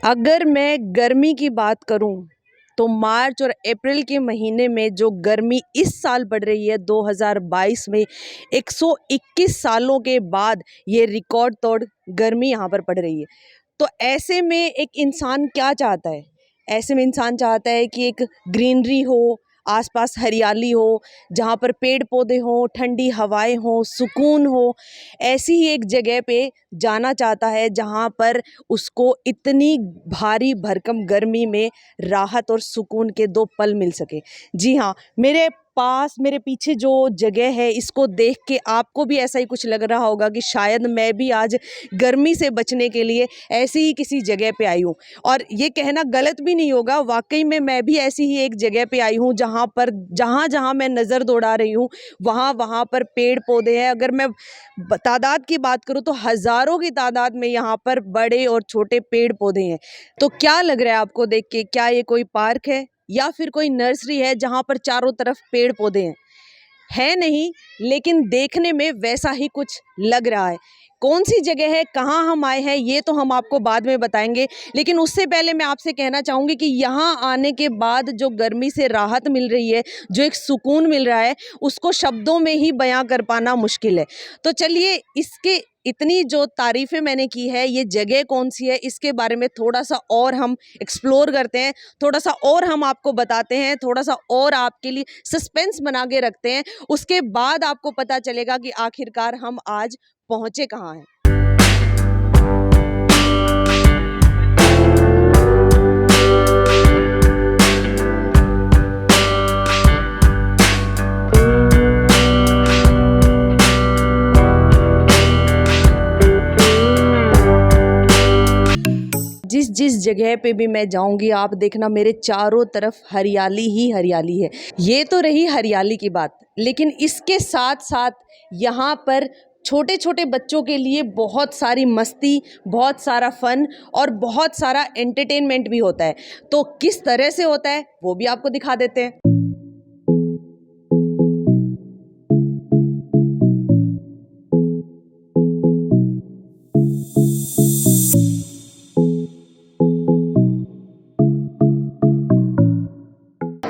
अगर मैं गर्मी की बात करूं तो मार्च और अप्रैल के महीने में जो गर्मी इस साल बढ़ रही है 2022 में 121 सालों के बाद ये रिकॉर्ड तोड़ गर्मी यहाँ पर पड़ रही है। तो ऐसे में एक इंसान क्या चाहता है? ऐसे में इंसान चाहता है कि एक ग्रीनरी हो, आसपास हरियाली हो, जहाँ पर पेड़ पौधे हों, ठंडी हवाएं हों, सुकून हो। ऐसी ही एक जगह पे जाना चाहता है जहाँ पर उसको इतनी भारी भरकम गर्मी में राहत और सुकून के दो पल मिल सके। जी हाँ, मेरे पीछे जो जगह है इसको देख के आपको भी ऐसा ही कुछ लग रहा होगा कि शायद मैं भी आज गर्मी से बचने के लिए ऐसी ही किसी जगह पे आई हूँ। और ये कहना गलत भी नहीं होगा, वाकई में मैं भी ऐसी ही एक जगह पे आई हूँ जहाँ पर जहाँ मैं नज़र दौड़ा रही हूँ वहाँ पर पेड़ पौधे हैं। अगर मैं तादाद की बात करूँ तो हज़ारों की तादाद में यहाँ पर बड़े और छोटे पेड़ पौधे हैं। तो क्या लग रहा है आपको देख के? क्या ये कोई पार्क है या फिर कोई नर्सरी है जहाँ पर चारों तरफ पेड़ पौधे हैं? है नहीं, लेकिन देखने में वैसा ही कुछ लग रहा है। कौन सी जगह है, कहाँ हम आए हैं, ये तो हम आपको बाद में बताएंगे। लेकिन उससे पहले मैं आपसे कहना चाहूँगी कि यहाँ आने के बाद जो गर्मी से राहत मिल रही है, जो एक सुकून मिल रहा है, उसको शब्दों में ही बयां कर पाना मुश्किल है। तो चलिए, इसके इतनी जो तारीफ़ें मैंने की है, ये जगह कौन सी है, इसके बारे में थोड़ा सा और हम एक्सप्लोर करते हैं, थोड़ा सा और हम आपको बताते हैं, थोड़ा सा और आपके लिए सस्पेंस बना के रखते हैं। उसके बाद आपको पता चलेगा कि आखिरकार हम आज पहुँचे कहाँ हैं। जिस जगह पे भी मैं जाऊंगी, आप देखना मेरे चारों तरफ हरियाली ही हरियाली है। ये तो रही हरियाली की बात, लेकिन इसके साथ साथ यहाँ पर छोटे छोटे बच्चों के लिए बहुत सारी मस्ती, बहुत सारा फन और बहुत सारा एंटरटेनमेंट भी होता है। तो किस तरह से होता है वो भी आपको दिखा देते हैं।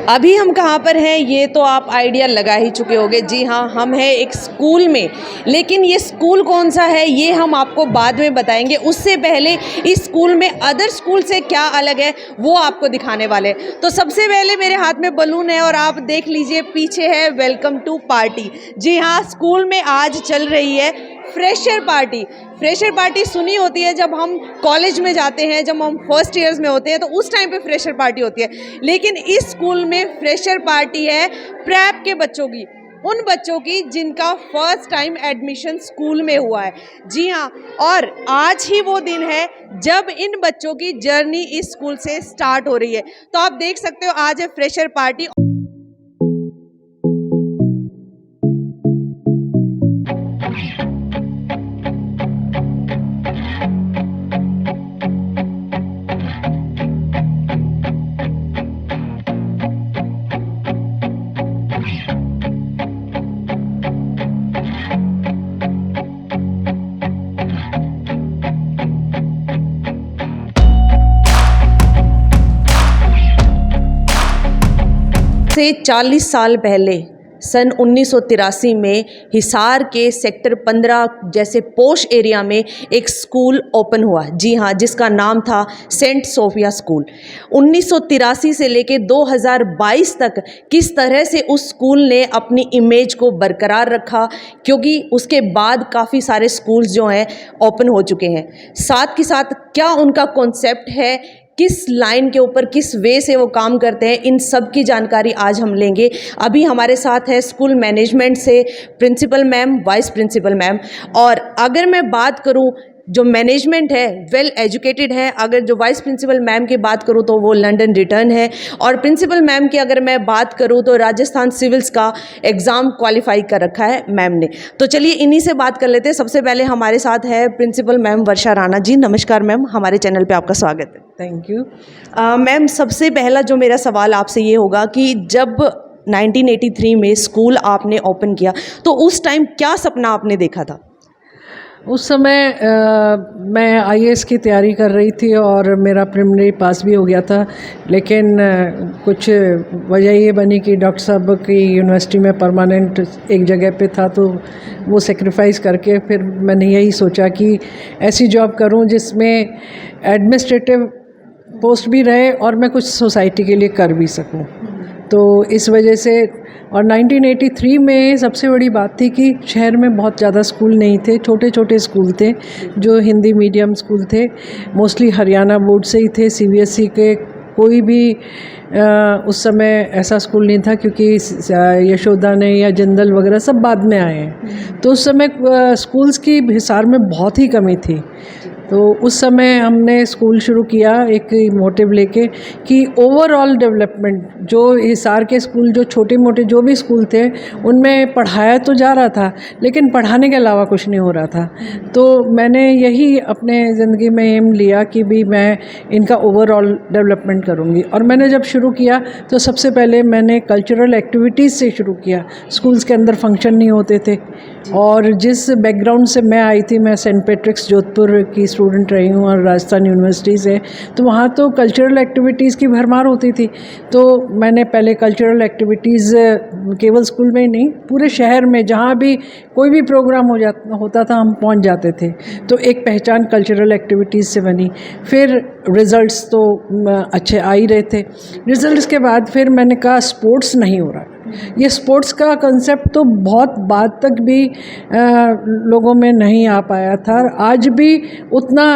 अभी हम कहाँ पर हैं ये तो आप आइडिया लगा ही चुके होंगे। जी हाँ, हम हैं एक स्कूल में, लेकिन ये स्कूल कौन सा है ये हम आपको बाद में बताएंगे। उससे पहले इस स्कूल में अदर स्कूल से क्या अलग है वो आपको दिखाने वाले हैं। तो सबसे पहले मेरे हाथ में बलून है और आप देख लीजिए, पीछे है वेलकम टू पार्टी। जी हाँ, स्कूल में आज चल रही है फ्रेशर पार्टी। फ्रेशर पार्टी सुनी होती है जब हम कॉलेज में जाते हैं, जब हम फर्स्ट ईयर्स में होते हैं, तो उस टाइम पे फ्रेशर पार्टी होती है। लेकिन इस स्कूल में फ्रेशर पार्टी है प्रेप के बच्चों की, उन बच्चों की जिनका फर्स्ट टाइम एडमिशन स्कूल में हुआ है। जी हाँ, और आज ही वो दिन है जब इन बच्चों की जर्नी इस स्कूल से स्टार्ट हो रही है। तो आप देख सकते हो, आज है फ्रेशर पार्टी। से 40 साल पहले सन 1983 में हिसार के सेक्टर 15 जैसे पोश एरिया में एक स्कूल ओपन हुआ। जी हाँ, जिसका नाम था सेंट सोफिया स्कूल। 1983 से लेके 2022 तक किस तरह से उस स्कूल ने अपनी इमेज को बरकरार रखा, क्योंकि उसके बाद काफ़ी सारे स्कूल्स जो हैं ओपन हो चुके हैं। साथ के साथ क्या उनका कॉन्सेप्ट है, किस लाइन के ऊपर किस वे से वो काम करते हैं, इन सब की जानकारी आज हम लेंगे। अभी हमारे साथ है स्कूल मैनेजमेंट से principal ma'am, vice principal ma'am. और अगर मैं बात करूं, जो मैनेजमेंट है वेल एजुकेटेड है। अगर जो वाइस प्रिंसिपल मैम की बात करूं तो वो लंदन रिटर्न है। और प्रिंसिपल मैम की अगर मैं बात करूं तो राजस्थान सिविल्स का एग्ज़ाम क्वालिफाई कर रखा है मैम ने। तो चलिए इन्हीं से बात कर लेते हैं। सबसे पहले हमारे साथ है प्रिंसिपल मैम वर्षा राणा जी। नमस्कार मैम, हमारे चैनल पर आपका स्वागत है। Thank you. मैम, सबसे पहला जो मेरा सवाल आपसे ये होगा कि जब 1983 में स्कूल आपने ओपन किया तो उस टाइम क्या सपना आपने देखा था? उस समय मैं आईएएस की तैयारी कर रही थी और मेरा प्रिलिमिनरी पास भी हो गया था, लेकिन कुछ वजह ये बनी कि डॉक्टर साहब की यूनिवर्सिटी में परमानेंट एक जगह पे था, तो वो सेक्रीफाइस करके फिर मैंने यही सोचा कि ऐसी जॉब करूं जिसमें एडमिनिस्ट्रेटिव पोस्ट भी रहे और मैं कुछ सोसाइटी के लिए कर भी सकूं। तो इस वजह से, और 1983 में सबसे बड़ी बात थी कि शहर में बहुत ज़्यादा स्कूल नहीं थे, छोटे छोटे स्कूल थे जो हिंदी मीडियम स्कूल थे, मोस्टली हरियाणा बोर्ड से ही थे, सीबीएसई के कोई भी उस समय ऐसा स्कूल नहीं था, क्योंकि यशोदा ने या जिंदल वगैरह सब बाद में आए हैं। तो उस समय स्कूल्स की हिसार में बहुत ही कमी थी। तो उस समय हमने स्कूल शुरू किया एक मोटिव लेके कि ओवरऑल डेवलपमेंट, जो हिसार के स्कूल जो छोटे मोटे जो भी स्कूल थे उनमें पढ़ाया तो जा रहा था, लेकिन पढ़ाने के अलावा कुछ नहीं हो रहा था। तो मैंने यही अपने ज़िंदगी में एम लिया कि भी मैं इनका ओवरऑल डेवलपमेंट करूँगी। और मैंने जब शुरू किया तो सबसे पहले मैंने कल्चरल एक्टिविटीज़ से शुरू किया। स्कूल्स के अंदर फंक्शन नहीं होते थे, और जिस बैकग्राउंड से मैं आई थी, मैं सेंट पैट्रिक्स जोधपुर की स्टूडेंट रही हूँ और राजस्थान यूनिवर्सिटी से, तो वहाँ तो कल्चरल एक्टिविटीज़ की भरमार होती थी। तो मैंने पहले कल्चरल एक्टिविटीज़ केवल स्कूल में ही नहीं, पूरे शहर में जहाँ भी कोई भी प्रोग्राम होता था हम पहुँच जाते थे। तो एक पहचान कल्चरल एक्टिविटीज़ से बनी। फिर रिज़ल्ट्स तो अच्छे आ ही रहे थे। रिज़ल्ट्स के बाद फिर मैंने कहा स्पोर्ट्स नहीं हो रहा। ये स्पोर्ट्स का कंसेप्ट तो बहुत बाद तक भी लोगों में नहीं आ पाया था, और आज भी उतना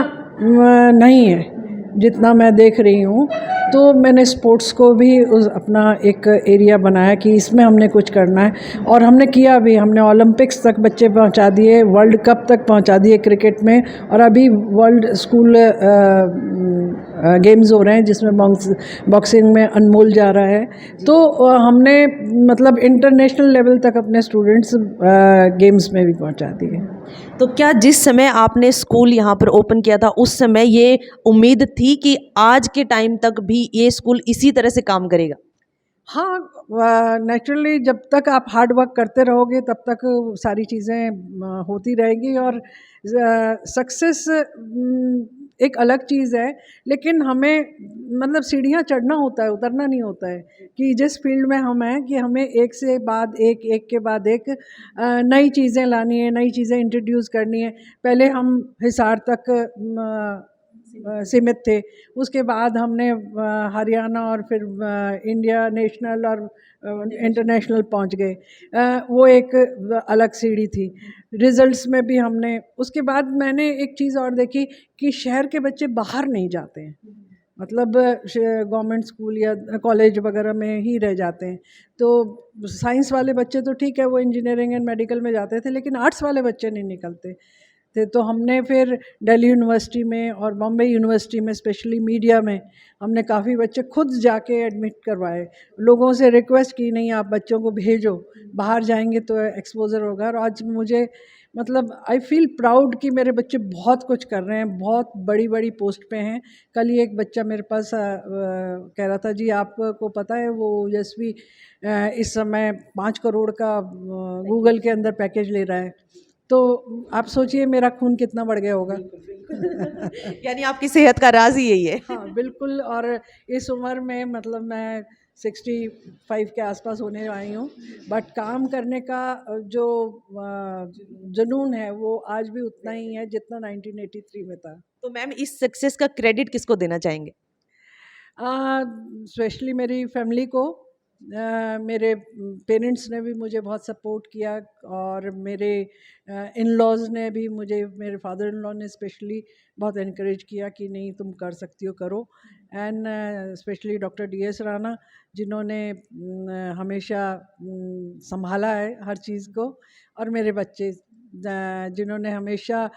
नहीं है जितना मैं देख रही हूँ। तो मैंने स्पोर्ट्स को भी अपना एक एरिया बनाया कि इसमें हमने कुछ करना है, और हमने किया भी। हमने ओलंपिक्स तक बच्चे पहुँचा दिए, वर्ल्ड कप तक पहुँचा दिए क्रिकेट में, और अभी वर्ल्ड स्कूल गेम्स हो रहे हैं जिसमें बॉक्सिंग में अनमोल जा रहा है। तो हमने मतलब इंटरनेशनल लेवल तक अपने स्टूडेंट्स गेम्स में भी पहुंचा दिए। तो क्या जिस समय आपने स्कूल यहाँ पर ओपन किया था उस समय ये उम्मीद थी कि आज के टाइम तक भी ये स्कूल इसी तरह से काम करेगा? हाँ, नेचुरली जब तक आप हार्ड वर्क करते रहोगे तब तक सारी चीज़ें होती रहेगी। और सक्सेस एक अलग चीज़ है, लेकिन हमें मतलब सीढ़ियाँ चढ़ना होता है, उतरना नहीं होता है। कि जिस फील्ड में हम हैं कि हमें एक से बाद एक, एक के बाद एक नई चीज़ें लानी है, नई चीज़ें इंट्रोड्यूस करनी है। पहले हम हिसार तक सीमित थे, उसके बाद हमने हरियाणा और फिर इंडिया नेशनल और इंटरनेशनल पहुंच गए। वो एक अलग सीढ़ी थी। रिजल्ट्स में भी हमने, उसके बाद मैंने एक चीज़ और देखी कि शहर के बच्चे बाहर नहीं जाते हैं, मतलब गवर्नमेंट स्कूल या कॉलेज वगैरह में ही रह जाते हैं। तो साइंस वाले बच्चे तो ठीक है, वो इंजीनियरिंग एंड मेडिकल में जाते थे, लेकिन आर्ट्स वाले बच्चे नहीं निकलते थे। तो हमने फिर दिल्ली यूनिवर्सिटी में और बॉम्बे यूनिवर्सिटी में, स्पेशली मीडिया में, हमने काफ़ी बच्चे खुद जाके एडमिट करवाए। लोगों से रिक्वेस्ट की, नहीं आप बच्चों को भेजो, बाहर जाएंगे तो एक्सपोजर होगा। और आज मुझे मतलब आई फील प्राउड कि मेरे बच्चे बहुत कुछ कर रहे हैं, बहुत बड़ी बड़ी पोस्ट पे हैं। कल ही एक बच्चा मेरे पास कह रहा था, जी आपको पता है वो यशवी इस समय 5 करोड़ का गूगल के अंदर पैकेज ले रहा है। तो आप सोचिए मेरा खून कितना बढ़ गया होगा। यानी आपकी सेहत का राज ही यही है। हाँ बिल्कुल। और इस उम्र में मतलब मैं 65 के आसपास होने आई हूँ, बट काम करने का जो जुनून है वो आज भी उतना ही है जितना 1983 में था। तो मैम इस सक्सेस का क्रेडिट किसको देना चाहेंगे? स्पेशली मेरी फैमिली को। मेरे पेरेंट्स ने भी मुझे बहुत सपोर्ट किया, और मेरे इन लॉज ने भी मुझे, मेरे फादर इन लॉ ने स्पेशली बहुत इनक्रेज किया कि नहीं तुम कर सकती हो, करो। And specially doctor DS Rana, जिन्होंने हमेशा संभाला है हर चीज़ को, और मेरे बच्चे जिन्होंने हमेशा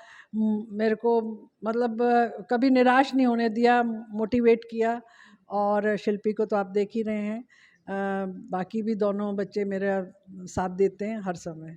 मेरे को मतलब कभी निराश नहीं होने दिया, मोटिवेट किया। और शिल्पी को तो आप देख ही रहे हैं। बाकी भी दोनों बच्चे मेरा साथ देते हैं हर समय।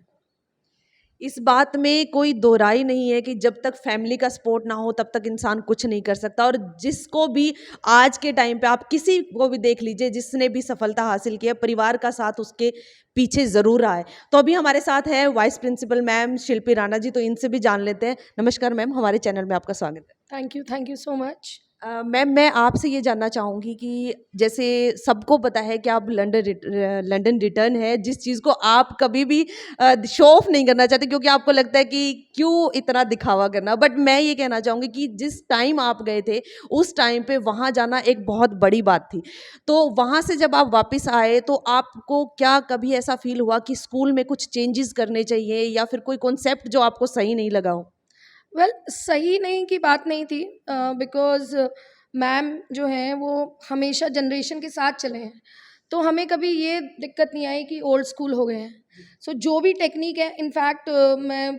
इस बात में कोई दो राय नहीं है कि जब तक फैमिली का सपोर्ट ना हो तब तक इंसान कुछ नहीं कर सकता। और जिसको भी आज के टाइम पे आप किसी को भी देख लीजिए, जिसने भी सफलता हासिल की है, परिवार का साथ उसके पीछे ज़रूर रहा है। तो अभी हमारे साथ है वाइस प्रिंसिपल मैम शिल्पी राणा जी, तो इनसे भी जान लेते हैं। नमस्कार मैम, हमारे चैनल में आपका स्वागत है। Thank you so much. Ma'am, मैं आपसे ये जानना चाहूँगी कि जैसे सबको पता है कि आप लंदन रिटर्न है, जिस चीज़ को आप कभी भी शो ऑफ नहीं करना चाहते, क्योंकि आपको लगता है कि क्यों इतना दिखावा करना। बट मैं ये कहना चाहूँगी कि जिस टाइम आप गए थे उस टाइम पे वहाँ जाना एक बहुत बड़ी बात थी। तो वहाँ से जब आप वापस आए तो आपको क्या कभी ऐसा फील हुआ कि स्कूल में कुछ चेंजेस करने चाहिए, या फिर कोई कॉन्सेप्ट जो आपको सही नहीं लगा हो? वेल सही नहीं की बात नहीं थी, बिकॉज मैम जो हैं वो हमेशा जनरेशन के साथ चले हैं, तो हमें कभी ये दिक्कत नहीं आई कि ओल्ड स्कूल हो गए हैं। सो जो भी टेक्निक है, इनफैक्ट मैं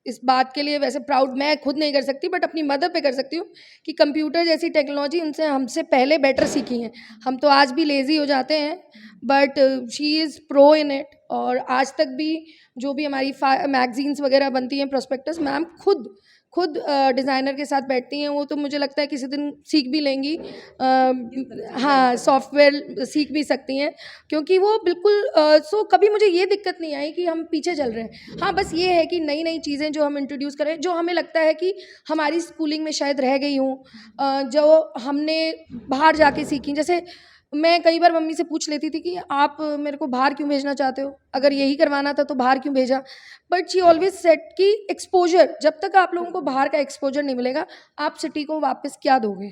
इस बात के लिए वैसे प्राउड मैं खुद नहीं कर सकती, बट अपनी मदर पे कर सकती हूँ कि कंप्यूटर जैसी टेक्नोलॉजी उनसे हमसे पहले बेटर सीखी हैं। हम तो आज भी लेज़ी हो जाते हैं, but she is pro in it. और आज तक भी जो भी हमारी मैगजीन्स वगैरह बनती हैं, प्रोस्पेक्टस, मैम खुद डिज़ाइनर के साथ बैठती हैं। वो तो मुझे लगता है किसी दिन सीख भी लेंगी, हाँ, सॉफ्टवेयर सीख भी सकती हैं, क्योंकि वो बिल्कुल सो कभी मुझे ये दिक्कत नहीं आई कि हम पीछे चल रहे हैं। हाँ, बस ये है कि नई नई चीज़ें जो हम इंट्रोड्यूस करें, जो हमें लगता है कि हमारी स्कूलिंग में शायद रह गई हों, जो हमने बाहर जाके सीखी। जैसे मैं कई बार मम्मी से पूछ लेती थी कि आप मेरे को बाहर क्यों भेजना चाहते हो, अगर यही करवाना था तो बाहर क्यों भेजा। बट शी ऑलवेज सेड कि एक्सपोजर, जब तक आप लोगों को बाहर का एक्सपोजर नहीं मिलेगा, आप सिटी को वापस क्या दोगे।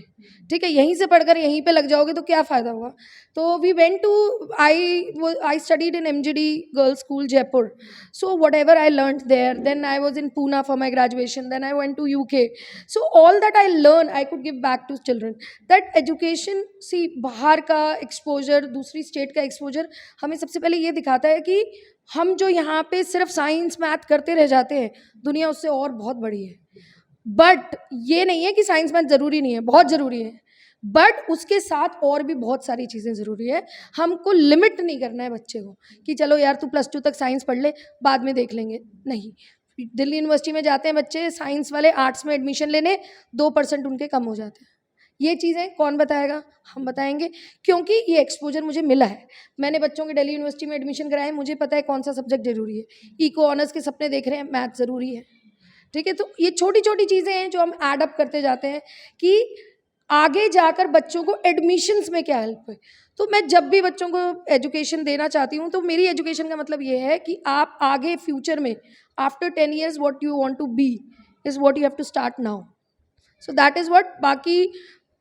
ठीक है, यहीं से पढ़कर यहीं पे लग जाओगे तो क्या फ़ायदा होगा। तो we went to I studied in MGD girls school Jaipur. So whatever I learn there, then I was in Poona for my graduation, then I went to UK। So all that I learn I could give back to children. That education, see, बाहर का exposure, दूसरी state का exposure हमें सबसे पहले ये दिखाता है कि हम जो यहाँ पे सिर्फ साइंस मैथ करते रह जाते हैं, दुनिया उससे और बहुत बड़ी है। बट ये नहीं है कि साइंस मैथ ज़रूरी नहीं है, बहुत ज़रूरी है, बट उसके साथ और भी बहुत सारी चीज़ें ज़रूरी है। हमको लिमिट नहीं करना है बच्चे को कि चलो यार तू +2 तक साइंस पढ़ ले, बाद में देख लेंगे। नहीं, दिल्ली यूनिवर्सिटी में जाते हैं बच्चे साइंस वाले, आर्ट्स में एडमिशन लेने, 2% उनके कम हो जाते हैं। ये चीज़ें कौन बताएगा, हम बताएंगे, क्योंकि ये एक्सपोजर मुझे मिला है। मैंने बच्चों के दिल्ली यूनिवर्सिटी में एडमिशन कराए, मुझे पता है कौन सा सब्जेक्ट ज़रूरी है। इको ऑनर्स के सपने देख रहे हैं, मैथ ज़रूरी है। ठीक है, तो ये छोटी छोटी चीज़ें हैं जो हम ऐड अप करते जाते हैं कि आगे जाकर बच्चों को एडमिशन्स में क्या हेल्प है। तो मैं जब भी बच्चों को एजुकेशन देना चाहती हूँ, तो मेरी एजुकेशन का मतलब ये है कि आप आगे फ्यूचर में after 10 years what you want to be is what you have to start now. So that is what, बाकी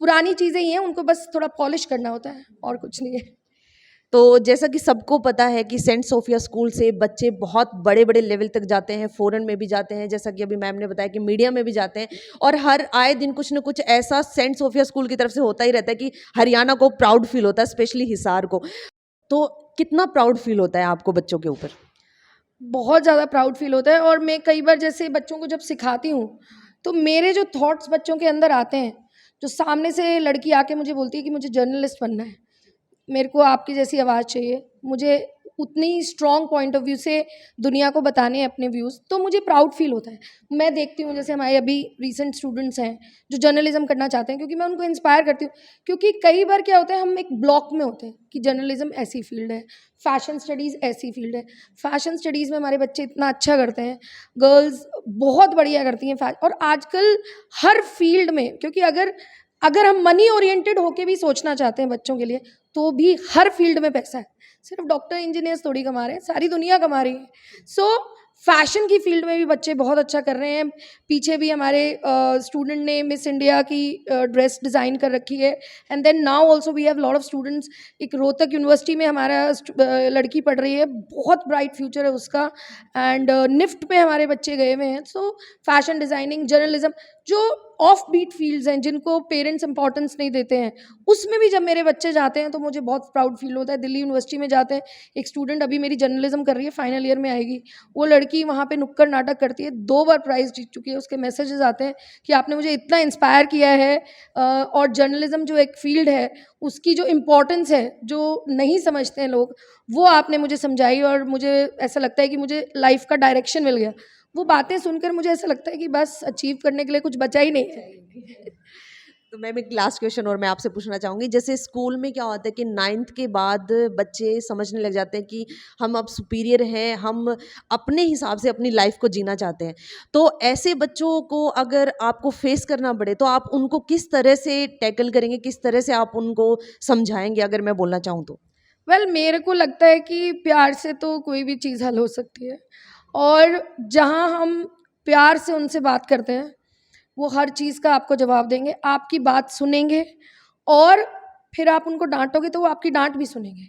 पुरानी चीज़ें ही हैं, उनको बस थोड़ा पॉलिश करना होता है, और कुछ नहीं है। तो जैसा कि सबको पता है कि सेंट सोफिया स्कूल से बच्चे बहुत बड़े बड़े लेवल तक जाते हैं, फ़ॉरेन में भी जाते हैं, जैसा कि अभी मैम ने बताया कि मीडिया में भी जाते हैं, और हर आए दिन कुछ ना कुछ ऐसा सेंट सोफिया स्कूल की तरफ से होता ही रहता है कि हरियाणा को प्राउड फील होता है, स्पेशली हिसार को। तो कितना प्राउड फील होता है आपको बच्चों के ऊपर? बहुत ज़्यादा प्राउड फील होता है। और मैं कई बार जैसे बच्चों को जब सिखाती हूँ, तो मेरे जो थॉट्स बच्चों के अंदर आते हैं, जो सामने से लड़की आके मुझे बोलती है कि मुझे जर्नलिस्ट बनना है, मेरे को आपकी जैसी आवाज़ चाहिए, मुझे उतनी स्ट्रॉन्ग पॉइंट ऑफ व्यू से दुनिया को बताने हैं अपने व्यूज़, तो मुझे प्राउड फील होता है। मैं देखती हूँ जैसे हमारे अभी रीसेंट स्टूडेंट्स हैं जो जर्नलिज्म करना चाहते हैं, क्योंकि मैं उनको इंस्पायर करती हूँ। क्योंकि कई बार क्या होता है, हम एक ब्लॉक में होते हैं कि जर्नलिज्म ऐसी फील्ड है, फैशन स्टडीज़ ऐसी फील्ड है। फैशन स्टडीज़ में हमारे बच्चे इतना अच्छा करते हैं, गर्ल्स बहुत बढ़िया करती हैं और आजकल हर फील्ड में, क्योंकि अगर हम मनी ओरिएंटेड होके भी सोचना चाहते हैं बच्चों के लिए, तो भी हर फील्ड में पैसा है। सिर्फ डॉक्टर इंजीनियर्स थोड़ी कमा रहे हैं, सारी दुनिया कमा रही है। सो फैशन की फील्ड में भी बच्चे बहुत अच्छा कर रहे हैं। पीछे भी हमारे स्टूडेंट ने मिस इंडिया की ड्रेस डिज़ाइन कर रखी है। And then now also we have lot of students. एक रोहतक यूनिवर्सिटी में हमारा लड़की पढ़ रही है, बहुत ब्राइट फ्यूचर है उसका। एंड निफ्ट में हमारे बच्चे गए हुए हैं। सो फैशन डिज़ाइनिंग, जर्नलिज्म, जो ऑफ बीट फील्ड्स हैं जिनको पेरेंट्स इंपॉर्टेंस नहीं देते हैं, उसमें भी जब मेरे बच्चे जाते हैं तो मुझे बहुत प्राउड फील होता है। दिल्ली यूनिवर्सिटी में जाते हैं, एक स्टूडेंट अभी मेरी जर्नलिज्म कर रही है, फाइनल ईयर में आएगी, वो लड़की वहाँ पे नुक्कड़ नाटक करती है, 2 बार प्राइज़ जीत चुकी है। उसके मैसेजेस आते हैं कि आपने मुझे इतना इंस्पायर किया है, और जर्नलिज्म जो एक फील्ड है उसकी जो इम्पोर्टेंस है, जो नहीं समझते हैं लोग, वो आपने मुझे समझाई और मुझे ऐसा लगता है कि मुझे लाइफ का डायरेक्शन मिल गया। वो बातें सुनकर मुझे ऐसा लगता है कि बस अचीव करने के लिए कुछ बचा ही नहीं है। तो मैम एक लास्ट क्वेश्चन और मैं आपसे पूछना चाहूँगी, जैसे स्कूल में क्या होता है कि 9th के बाद बच्चे समझने लग जाते हैं कि हम अब सुपीरियर हैं, हम अपने हिसाब से अपनी लाइफ को जीना चाहते हैं। तो ऐसे बच्चों को अगर आपको फेस करना पड़े तो आप उनको किस तरह से टैकल करेंगे, किस तरह से आप उनको समझाएंगे, अगर मैं बोलना चाहूँ तो? मेरे को लगता है कि प्यार से तो कोई भी चीज़ हल हो सकती है, और जहाँ हम प्यार से उनसे बात करते हैं वो हर चीज़ का आपको जवाब देंगे, आपकी बात सुनेंगे, और फिर आप उनको डांटोगे तो वो आपकी डांट भी सुनेंगे।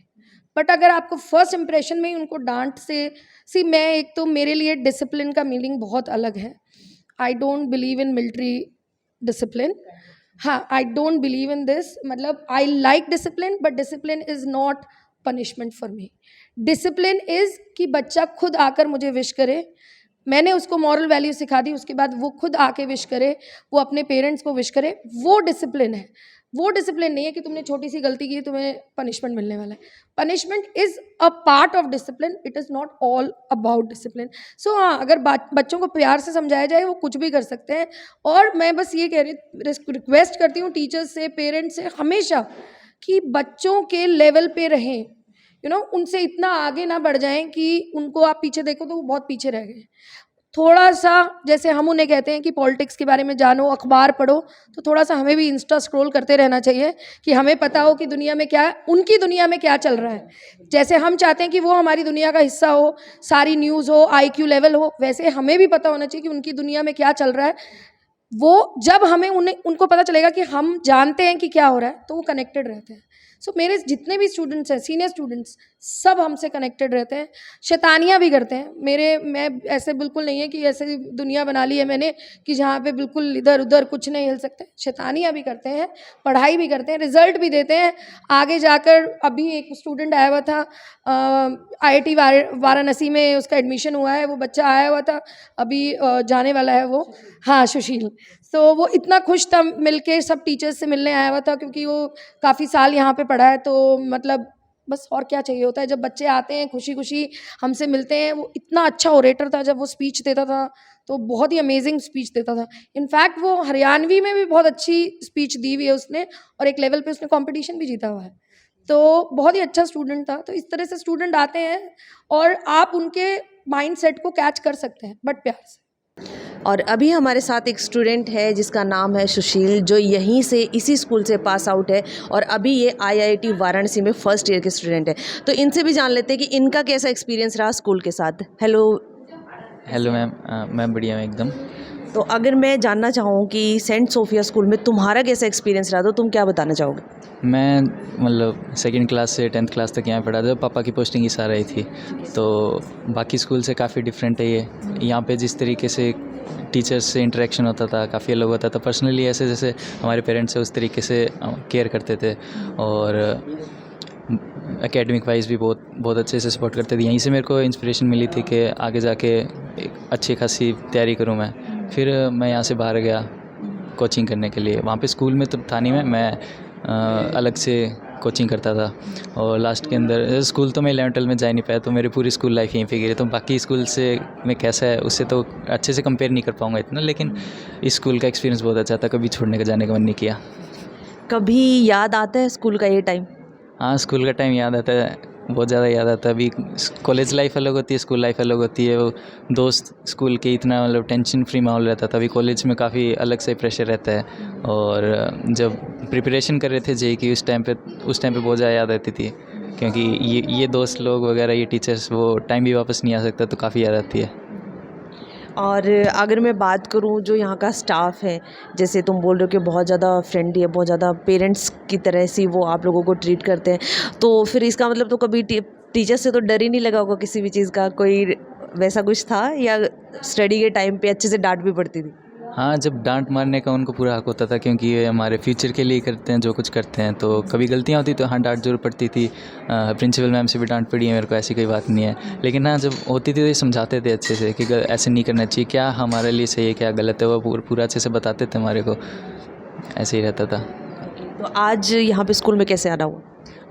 बट अगर आपको फर्स्ट इंप्रेशन में ही उनको डांट से मैं एक तो मेरे लिए डिसिप्लिन का मीनिंग बहुत अलग है। I don't believe in military discipline. हाँ, I don't believe in this, मतलब I like discipline but discipline is not punishment for me. Discipline is कि बच्चा खुद आकर मुझे विश करे, मैंने उसको मॉरल वैल्यू सिखा दी, उसके बाद वो खुद आके विश करे, वो अपने पेरेंट्स को विश करे, वो डिसिप्लिन है। वो डिसिप्लिन नहीं है कि तुमने छोटी सी गलती की तुम्हें पनिशमेंट मिलने वाला है। Punishment is a part of discipline, it is not all about discipline. So हाँ, अगर बच्चों को प्यार से समझाया जाए वो कुछ भी कर सकते हैं। और मैं बस ये कह रही रिक्वेस्ट करती हूँ टीचर्स से, पेरेंट्स से हमेशा, कि बच्चों के लेवल पे रहें, उनसे इतना आगे ना बढ़ जाएं कि उनको आप पीछे देखो तो वो बहुत पीछे रह गए। थोड़ा सा जैसे हम उन्हें कहते हैं कि पॉलिटिक्स के बारे में जानो, अखबार पढ़ो, तो थोड़ा सा हमें भी इंस्टा स्क्रॉल करते रहना चाहिए कि हमें पता हो कि दुनिया में क्या, उनकी दुनिया में क्या चल रहा है। जैसे हम चाहते हैं कि वो हमारी दुनिया का हिस्सा हो, सारी न्यूज़ हो, IQ लेवल हो, वैसे हमें भी पता होना चाहिए कि उनकी दुनिया में क्या चल रहा है। वो जब हमें उनको पता चलेगा कि हम जानते हैं कि क्या हो रहा है, तो वो कनेक्टेड रहते हैं। सो मेरे जितने भी स्टूडेंट्स हैं, सीनियर स्टूडेंट्स, सब हमसे कनेक्टेड रहते हैं, शैतानियाँ भी करते हैं। मैं ऐसे बिल्कुल नहीं है कि ऐसे दुनिया बना ली है मैंने कि जहाँ पे बिल्कुल इधर उधर कुछ नहीं हिल सकते। शैतानियाँ भी करते हैं, पढ़ाई भी करते हैं, रिजल्ट भी देते हैं आगे जाकर। अभी एक स्टूडेंट आया हुआ था, IIT वाराणसी में उसका एडमिशन हुआ है, वो बच्चा आया हुआ था, अभी जाने वाला है वो, हाँ, सुशील। तो वो इतना खुश था, मिलके सब टीचर्स से मिलने आया हुआ था, क्योंकि वो काफ़ी साल यहाँ पे पढ़ा है। तो मतलब बस और क्या चाहिए होता है, जब बच्चे आते हैं खुशी खुशी हमसे मिलते हैं। वो इतना अच्छा ओरेटर था, जब वो स्पीच देता था तो बहुत ही अमेजिंग स्पीच देता था। इनफैक्ट वो हरियाणवी में भी बहुत अच्छी स्पीच दी हुई है उसने, और एक लेवल पे उसने कंपटीशन भी जीता हुआ है। तो बहुत ही अच्छा स्टूडेंट था। तो इस तरह से स्टूडेंट आते हैं और आप उनके माइंडसेट को कैच कर सकते हैं, बट प्यार से। और अभी हमारे साथ एक स्टूडेंट है जिसका नाम है सुशील, जो यहीं से इसी स्कूल से पास आउट है और अभी ये IIT वाराणसी में फर्स्ट ईयर के स्टूडेंट है। तो इनसे भी जान लेते हैं कि इनका कैसा एक्सपीरियंस रहा स्कूल के साथ। Hello ma'am. मैम बढ़िया है एकदम। तो अगर मैं जानना चाहूँ कि सेंट सोफिया स्कूल में तुम्हारा कैसा एक्सपीरियंस रहा, तो तुम क्या बताना चाहोगे? मैं मतलब 2nd क्लास से 10th क्लास तक यहाँ पढ़ा था। पापा की पोस्टिंग इस आ रही थी, तो बाकी स्कूल से काफ़ी डिफरेंट है ये। यहाँ पे जिस तरीके से टीचर्स से इंटरेक्शन होता था काफ़ी अलग होता था। पर्सनली ऐसे जैसे हमारे पेरेंट्स से उस तरीके से केयर करते थे, और एकेडमिक वाइज भी बहुत अच्छे से सपोर्ट करते थे। यहीं से मेरे को इंस्पिरेशन मिली थी कि आगे जाके एक अच्छी खासी तैयारी करूँ मैं। फिर मैं यहाँ से बाहर गया कोचिंग करने के लिए। वहाँ पे स्कूल में तो था नहीं, मैं अलग से कोचिंग करता था। और लास्ट के अंदर स्कूल तो मैं 11th में जा नहीं पाया, तो मेरी पूरी स्कूल लाइफ यहीं पे गई। तो बाकी स्कूल से मैं कैसा है उससे तो अच्छे से कंपेयर नहीं कर पाऊँगा इतना, लेकिन इस स्कूल का एक्सपीरियंस बहुत अच्छा था। कभी छोड़ने का जाने का मन नहीं किया। कभी याद आता है स्कूल का ये टाइम? हाँ, स्कूल का टाइम याद आता है, बहुत ज़्यादा याद आता है। अभी कॉलेज लाइफ अलग होती है, स्कूल लाइफ अलग होती है। वो दोस्त स्कूल के इतना मतलब टेंशन फ्री माहौल रहता था। अभी कॉलेज में काफ़ी अलग से प्रेशर रहता है। और जब प्रिपरेशन कर रहे थे JEE की, उस टाइम पे बहुत ज़्यादा याद आती थी, क्योंकि ये दोस्त लोग वगैरह, ये टीचर्स, वो टाइम भी वापस नहीं आ सकता, तो काफ़ी याद आती है। और अगर मैं बात करूं जो यहाँ का स्टाफ है, जैसे तुम बोल रहे हो कि बहुत ज़्यादा फ्रेंडली है, बहुत ज़्यादा पेरेंट्स की तरह से वो आप लोगों को ट्रीट करते हैं, तो फिर इसका मतलब तो कभी टीचर से तो डर ही नहीं लगा होगा किसी भी चीज़ का? कोई वैसा कुछ था या स्टडी के टाइम पे अच्छे से डांट भी पड़ती थी? हाँ, जब डांट मारने का उनको पूरा हक होता था, क्योंकि ये हमारे फ्यूचर के लिए करते हैं, जो कुछ करते हैं। तो कभी गलतियाँ होती तो हाँ, डांट जरूर पड़ती थी। प्रिंसिपल मैम से भी डांट पड़ी है मेरे को, ऐसी कोई बात नहीं है। लेकिन हाँ, जब होती थी तो ये समझाते थे अच्छे से कि ऐसे नहीं करना चाहिए, क्या हमारे लिए सही है क्या गलत है, वो पूरा अच्छे से बताते थे हमारे को। ऐसे ही रहता था। तो आज यहाँ पे स्कूल में कैसे आना हुआ?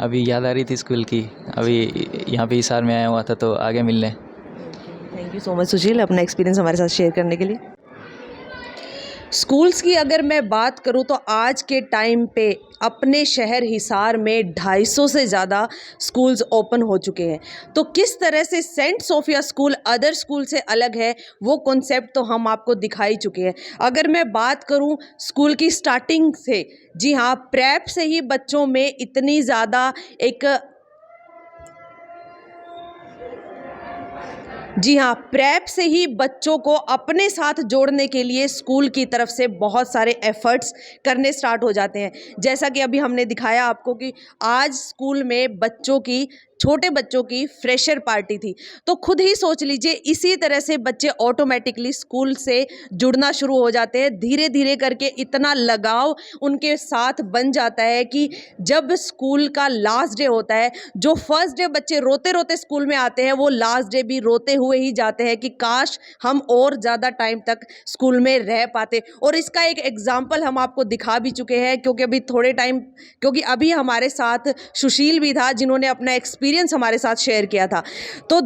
अभी याद आ रही थी स्कूल की, अभी यहाँ पे हिसार में आया हुआ था तो आगे मिलने। थैंक यू सो मच सुशील, अपना एक्सपीरियंस हमारे साथ शेयर करने के लिए। स्कूल्स की अगर मैं बात करूं तो आज के टाइम पे अपने शहर हिसार में 250 से ज़्यादा स्कूल्स ओपन हो चुके हैं। तो किस तरह से saint Sophia school other school से अलग है, वो कॉन्सेप्ट तो हम आपको दिखा ही चुके हैं। अगर मैं बात करूं स्कूल की स्टार्टिंग से, जी हाँ, प्रेप से ही बच्चों में इतनी ज़्यादा जी हाँ, प्रेप से ही बच्चों को अपने साथ जोड़ने के लिए स्कूल की तरफ से बहुत सारे एफर्ट्स करने स्टार्ट हो जाते हैं। जैसा कि अभी हमने दिखाया आपको कि आज स्कूल में छोटे बच्चों की फ्रेशर पार्टी थी। तो खुद ही सोच लीजिए, इसी तरह से बच्चे ऑटोमेटिकली स्कूल से जुड़ना शुरू हो जाते हैं। धीरे धीरे करके इतना लगाव उनके साथ बन जाता है कि जब स्कूल का लास्ट डे होता है, जो फर्स्ट डे बच्चे रोते रोते स्कूल में आते हैं, वो लास्ट डे भी रोते हुए ही जाते हैं कि काश हम और ज़्यादा टाइम तक स्कूल में रह पाते। और इसका एक एग्जाम्पल हम आपको दिखा भी चुके हैं, क्योंकि अभी हमारे साथ सुशील भी था, जिन्होंने अपना एक्सपीरियंस हमारे साथ शेयर किया था। तो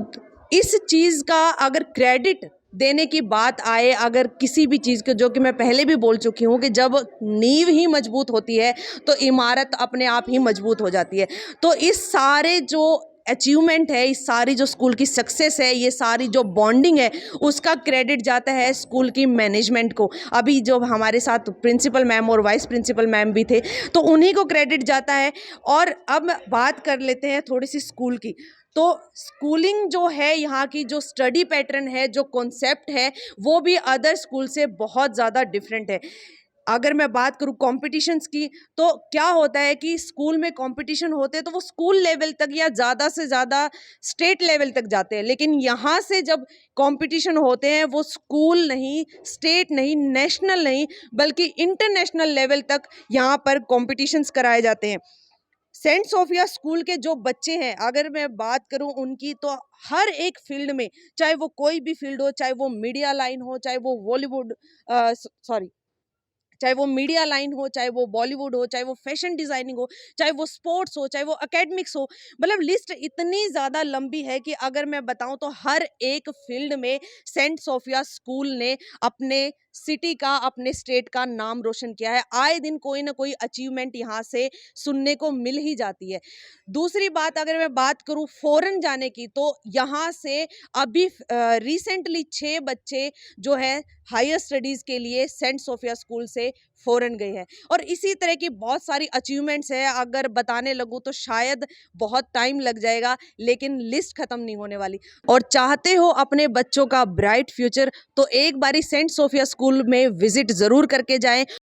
इस चीज़ का अगर क्रेडिट देने की बात आए, अगर किसी भी चीज़ को, जो कि मैं पहले भी बोल चुकी हूँ कि जब नींव ही मजबूत होती है तो इमारत अपने आप ही मजबूत हो जाती है। तो इस सारे जो अचीवमेंट है, इस सारी जो स्कूल की सक्सेस है, ये सारी जो बॉन्डिंग है, उसका क्रेडिट जाता है स्कूल की मैनेजमेंट को। अभी जो हमारे साथ प्रिंसिपल मैम और वाइस प्रिंसिपल मैम भी थे, तो उन्हीं को क्रेडिट जाता है। और अब बात कर लेते हैं थोड़ी सी स्कूल की। तो स्कूलिंग जो है, यहाँ की जो स्टडी पैटर्न है, जो कॉन्सेप्ट है, वो भी अदर स्कूल से बहुत ज़्यादा डिफरेंट है। अगर मैं बात करूँ कॉम्पिटिशन्स की, तो क्या होता है कि स्कूल में कॉम्पिटिशन होते हैं तो वो स्कूल लेवल तक या ज़्यादा से ज़्यादा स्टेट लेवल तक जाते हैं। लेकिन यहाँ से जब कॉम्पिटिशन होते हैं, वो स्कूल नहीं, स्टेट नहीं, नेशनल नहीं, बल्कि इंटरनेशनल लेवल तक यहाँ पर कॉम्पिटिशन्स कराए जाते हैं। सेंट सोफिया स्कूल के जो बच्चे हैं, अगर मैं बात करूं उनकी, तो हर एक फील्ड में, चाहे वो कोई भी फील्ड हो, चाहे वो मीडिया लाइन हो, चाहे वो चाहे वो मीडिया लाइन हो, चाहे वो बॉलीवुड हो, चाहे वो फैशन डिज़ाइनिंग हो, चाहे वो स्पोर्ट्स हो, चाहे वो एकेडमिक्स हो, मतलब लिस्ट इतनी ज़्यादा लंबी है कि अगर मैं बताऊं तो हर एक फील्ड में सेंट सोफिया स्कूल ने अपने सिटी का, अपने स्टेट का नाम रोशन किया है। आए दिन कोई ना कोई अचीवमेंट यहाँ से सुनने को मिल ही जाती है। दूसरी बात, अगर मैं बात करूँ फॉरेन जाने की, तो यहाँ से अभी रिसेंटली 6 बच्चे जो है हायर स्टडीज़ के लिए सेंट सोफिया स्कूल से फॉरेन गए हैं। और इसी तरह की बहुत सारी अचीवमेंट्स है, अगर बताने लगूँ तो शायद बहुत टाइम लग जाएगा, लेकिन लिस्ट ख़त्म नहीं होने वाली। और चाहते हो अपने बच्चों का ब्राइट फ्यूचर, तो एक बारी सेंट सोफिया स्कूल में विजिट ज़रूर करके जाएं।